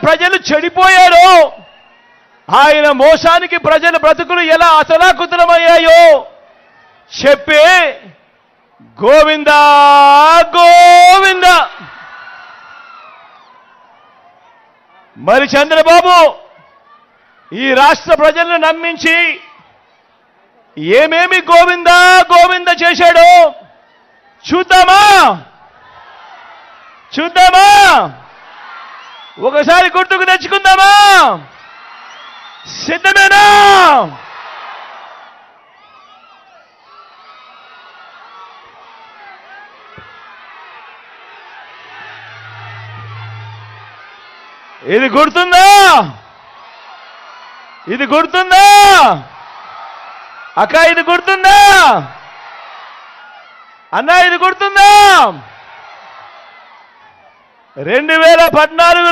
ప్రజలు చెడిపోయారో, ఆయన మోసానికి ప్రజల బ్రతుకులు ఎలా అతలాకుతలమయ్యాయో చెప్పే గోవిందా గోవింద. మరి చంద్రబాబు ఈ రాష్ట్ర ప్రజలను నమ్మించి ఏమేమి గోవిందా గోవింద చేశాడో చూద్దామా? ఒకసారి గుర్తుకు తెచ్చుకుందామా? సిద్ధమేనా? ఇది గుర్తుందా? అక్క ఇది గుర్తుందా? అన్నా ఇది గుర్తుందా? 2014లో